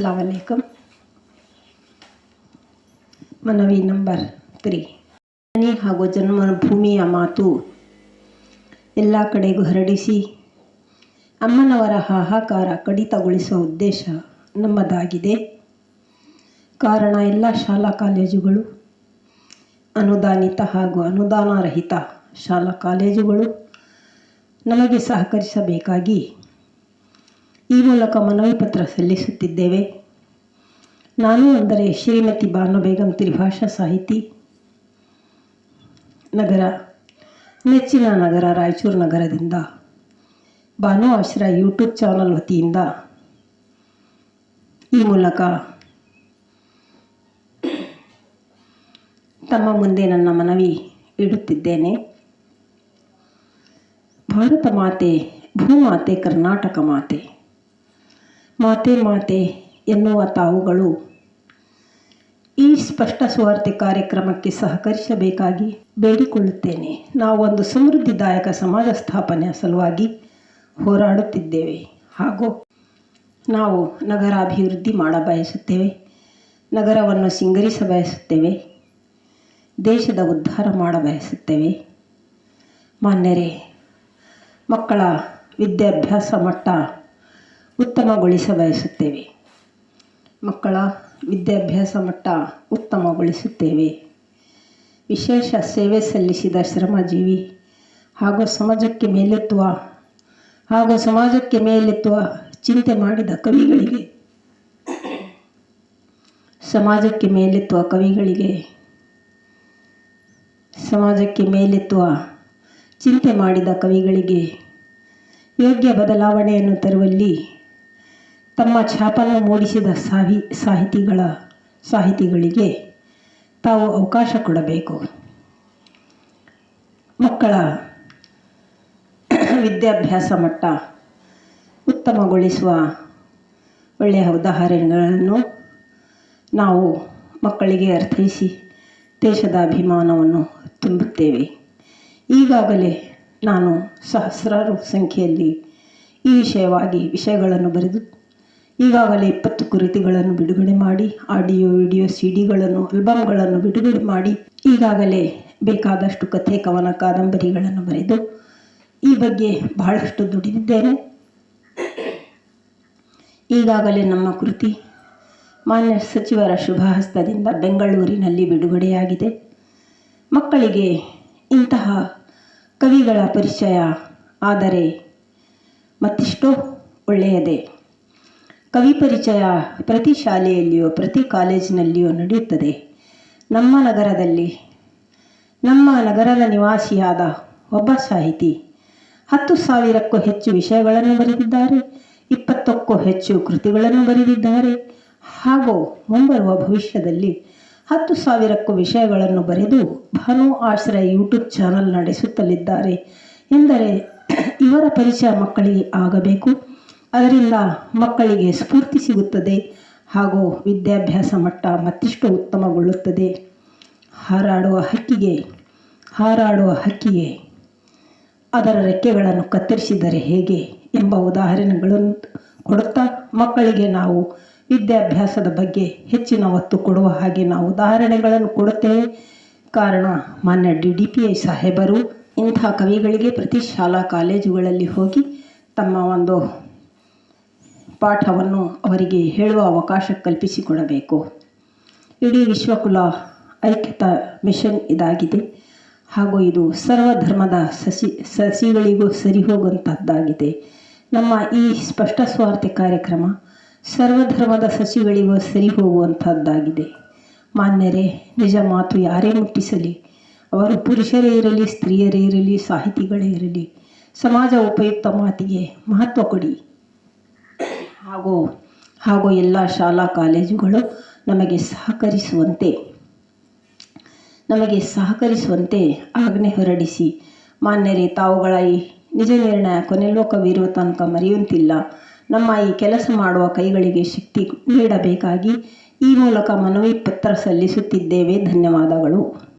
अस्सलाम वालेकुम। ಮನವಿ ನಂಬರ್ 3 ಜನನಿ ಹಾಗೂ ಜನ್ಮಭೂಮಿಯ ಮಾತು ಎಲ್ಲ ಕಡೆಗೂ ಹರಡಿಸಿ ಅಮ್ಮನವರ ಹಾಹಾಕಾರ ಕಡಿತಗೊಳಿಸುವ ಉದ್ದೇಶ ನಮ್ಮದಾಗಿದೆ. ಕಾರಣ ಎಲ್ಲ ಶಾಲಾ ಕಾಲೇಜುಗಳು, ಅನುದಾನಿತ ಹಾಗೂ ಅನುದಾನರಹಿತ ಶಾಲಾ ಕಾಲೇಜುಗಳು ನಮಗೆ ಸಹಕರಿಸಬೇಕಾಗಿ ಈ ಮೂಲಕ ಮನವಿ ಪತ್ರ ಸಲ್ಲಿಸುತ್ತಿದ್ದೇವೆ. ನಾನು ಅಂದರೆ ಶ್ರೀಮತಿ ಬಾನು ಬೇಗಂ ತ್ರಿಭಾಷಾ ಸಾಹಿತಿ, ನಗರ, ನೆಚ್ಚಿನ ನಗರ ರಾಯಚೂರು ನಗರದಿಂದ ಬಾನು ಆಶ್ರಯ ಯೂಟ್ಯೂಬ್ ಚಾನಲ್ ವತಿಯಿಂದ ಈ ಮೂಲಕ ತಮ್ಮ ಮುಂದೆ ನನ್ನ ಮನವಿ ಇಡುತ್ತಿದ್ದೇನೆ. ಭಾರತ ಮಾತೆ, ಭೂಮಾತೆ, ಕರ್ನಾಟಕ ಮಾತೆ, ಮಾತೆ ಮಾತೆ ಎನ್ನುವ ತಾವುಗಳು ಈ ಸ್ಪಷ್ಟ ಸುವಾರ್ತೆ ಕಾರ್ಯಕ್ರಮಕ್ಕೆ ಸಹಕರಿಸಬೇಕಾಗಿ ಬೇಡಿಕೊಳ್ಳುತ್ತೇನೆ. ನಾವು ಒಂದು ಸಮೃದ್ಧಿದಾಯಕ ಸಮಾಜ ಸ್ಥಾಪನೆಯ ಸಲುವಾಗಿ ಹೋರಾಡುತ್ತಿದ್ದೇವೆ ಹಾಗೂ ನಾವು ನಗರಾಭಿವೃದ್ಧಿ ಮಾಡಬಯಸುತ್ತೇವೆ, ನಗರವನ್ನು ಸಿಂಗರಿಸಬಯಸುತ್ತೇವೆ, ದೇಶದ ಉದ್ಧಾರ ಮಾಡಬಯಸುತ್ತೇವೆ. ಮಾನ್ಯರೇ, ಮಕ್ಕಳ ವಿದ್ಯಾಭ್ಯಾಸ ಮಟ್ಟ ಉತ್ತಮಗೊಳಿಸಬಯಸುತ್ತೇವೆ, ಮಕ್ಕಳ ವಿದ್ಯಾಭ್ಯಾಸ ಮಟ್ಟ ಉತ್ತಮಗೊಳಿಸುತ್ತೇವೆ. ವಿಶೇಷ ಸೇವೆ ಸಲ್ಲಿಸಿದ ಶ್ರಮಜೀವಿ ಹಾಗೂ ಸಮಾಜಕ್ಕೆ ಮೇಲೆತ್ತುವ ಚಿಂತೆ ಮಾಡಿದ ಕವಿಗಳಿಗೆ, ಸಮಾಜಕ್ಕೆ ಮೇಲೆತ್ತುವ ಚಿಂತೆ ಮಾಡಿದ ಕವಿಗಳಿಗೆ ಯೋಗ್ಯ ಬದಲಾವಣೆಯನ್ನು ತರುವಲ್ಲಿ ತಮ್ಮ ಛಾಪನ್ನು ಮೂಡಿಸಿದ ಸಾಹಿತಿಗಳಿಗೆ ತಾವು ಅವಕಾಶ ಕೊಡಬೇಕು. ಮಕ್ಕಳ ವಿದ್ಯಾಭ್ಯಾಸ ಮಟ್ಟ ಉತ್ತಮಗೊಳಿಸುವ ಒಳ್ಳೆಯ ಉದಾಹರಣೆಗಳನ್ನು ನಾವು ಮಕ್ಕಳಿಗೆ ಅರ್ಥೈಸಿ ದೇಶದ ಅಭಿಮಾನವನ್ನು ತುಂಬುತ್ತೇವೆ. ಈಗಾಗಲೇ ನಾನು ಸಹಸ್ರಾರು ಸಂಖ್ಯೆಯಲ್ಲಿ ಈ ವಿಷಯಗಳನ್ನು ಬರೆದು ಈಗಾಗಲೇ 20 ಕೃತಿಗಳನ್ನು ಬಿಡುಗಡೆ ಮಾಡಿ, ಆಡಿಯೋ, ವಿಡಿಯೋ, ಸಿಡಿಗಳನ್ನು, ಆಲ್ಬಮ್ಗಳನ್ನು ಬಿಡುಗಡೆ ಮಾಡಿ, ಈಗಾಗಲೇ ಬೇಕಾದಷ್ಟು ಕಥೆ, ಕವನ, ಕಾದಂಬರಿಗಳನ್ನು ಬರೆದು ಈ ಬಗ್ಗೆ ಬಹಳಷ್ಟು ದುಡಿದಿದ್ದೇನೆ. ಈಗಾಗಲೇ ನಮ್ಮ ಕೃತಿ ಮಾನ್ಯ ಸಚಿವರ ಶುಭಹಸ್ತದಿಂದ ಬೆಂಗಳೂರಿನಲ್ಲಿ ಬಿಡುಗಡೆಯಾಗಿದೆ. ಮಕ್ಕಳಿಗೆ ಇಂತಹ ಕವಿಗಳ ಪರಿಚಯ ಆದರೆ ಮತ್ತಿಷ್ಟೋ ಒಳ್ಳೆಯದೇ. ಕವಿ ಪರಿಚಯ ಪ್ರತಿ ಶಾಲೆಯಲ್ಲಿಯೋ ಪ್ರತಿ ಕಾಲೇಜಿನಲ್ಲಿಯೋ ನಡೆಯುತ್ತದೆ. ನಮ್ಮ ನಗರದ ನಿವಾಸಿಯಾದ ಒಬ್ಬ ಸಾಹಿತಿ 10,000ಕ್ಕೂ ಹೆಚ್ಚು ವಿಷಯಗಳನ್ನು ಬರೆದಿದ್ದಾರೆ, 20ಕ್ಕೂ ಹೆಚ್ಚು ಕೃತಿಗಳನ್ನು ಬರೆದಿದ್ದಾರೆ ಹಾಗೂ ಮುಂಬರುವ ಭವಿಷ್ಯದಲ್ಲಿ 10,000ಕ್ಕೂ ವಿಷಯಗಳನ್ನು ಬರೆದು ಬಾನು ಆಶ್ರಯ ಯೂಟ್ಯೂಬ್ ಚಾನಲ್ ನಡೆಸುತ್ತಲಿದ್ದಾರೆ ಎಂದರೆ ಇವರ ಪರಿಚಯ ಮಕ್ಕಳಿಗೆ ಆಗಬೇಕು. ಅದರಿಂದ ಮಕ್ಕಳಿಗೆ ಸ್ಫೂರ್ತಿ ಸಿಗುತ್ತದೆ ಹಾಗೂ ವಿದ್ಯಾಭ್ಯಾಸ ಮಟ್ಟ ಮತ್ತಿಷ್ಟು ಉತ್ತಮಗೊಳ್ಳುತ್ತದೆ. ಹಾರಾಡುವ ಹಕ್ಕಿಗೆ ಅದರ ರೆಕ್ಕೆಗಳನ್ನು ಕತ್ತರಿಸಿದರೆ ಹೇಗೆ ಎಂಬ ಉದಾಹರಣೆಗಳನ್ನು ಕೊಡುತ್ತಾ ಮಕ್ಕಳಿಗೆ ನಾವು ವಿದ್ಯಾಭ್ಯಾಸದ ಬಗ್ಗೆ ಹೆಚ್ಚಿನ ಒತ್ತು ಕೊಡುವ ಹಾಗೆ ನಾವು ಉದಾಹರಣೆಗಳನ್ನು ಕೊಡುತ್ತೇವೆ. ಕಾರಣ ಮಾನ್ಯ DDPI ಸಾಹೇಬರು ಇಂಥ ಕವಿಗಳಿಗೆ ಪ್ರತಿ ಶಾಲಾ ಕಾಲೇಜುಗಳಲ್ಲಿ ಹೋಗಿ ತಮ್ಮ ಒಂದು ಪಾಠವನ್ನು ಅವರಿಗೆ ಹೇಳುವ ಅವಕಾಶ ಕಲ್ಪಿಸಿಕೊಡಬೇಕು. ಇಡೀ ವಿಶ್ವಕುಲ ಐಕ್ಯತಾ ಮಿಷನ್ ಇದಾಗಿದೆ ಹಾಗೂ ಇದು ಸರ್ವಧರ್ಮದ ಸಸಿಗಳಿಗೂ ಸರಿ ಹೋಗುವಂಥದ್ದಾಗಿದೆ. ನಮ್ಮ ಈ ಸ್ಪಷ್ಟ ಸ್ವಾರ್ಥ ಕಾರ್ಯಕ್ರಮ ಸರ್ವಧರ್ಮದ ಸಸಿಗಳಿಗೂ ಸರಿ ಹೋಗುವಂಥದ್ದಾಗಿದೆ. ಮಾನ್ಯರೇ, ನಿಜ ಮಾತು ಯಾರೇ ಮುಟ್ಟಿಸಲಿ, ಅವರು ಪುರುಷರೇ ಇರಲಿ, ಸ್ತ್ರೀಯರೇ ಇರಲಿ, ಸಾಹಿತಿಗಳೇ ಇರಲಿ, ಸಮಾಜ ಉಪಯುಕ್ತ ಮಾತಿಗೆ ಮಹತ್ವ ಕೊಡಿ ಹಾಗೂ ಎಲ್ಲ ಶಾಲಾ ಕಾಲೇಜುಗಳು ನಮಗೆ ಸಹಕರಿಸುವಂತೆ ಆಜ್ಞೆ ಹೊರಡಿಸಿ. ಮಾನ್ಯರೇ, ತಾವುಗಳ ಈ ನಿಜ ನಿರ್ಣಯ ಕೊನೆ ಲೋಕವಿರುವ ತನಕ ಮರೆಯುವಂತಿಲ್ಲ. ನಮ್ಮ ಈ ಕೆಲಸ ಮಾಡುವ ಕೈಗಳಿಗೆ ಶಕ್ತಿ ನೀಡಬೇಕಾಗಿ ಈ ಮೂಲಕ ಮನವಿ ಪತ್ರ ಸಲ್ಲಿಸುತ್ತಿದ್ದೇವೆ. ಧನ್ಯವಾದಗಳು.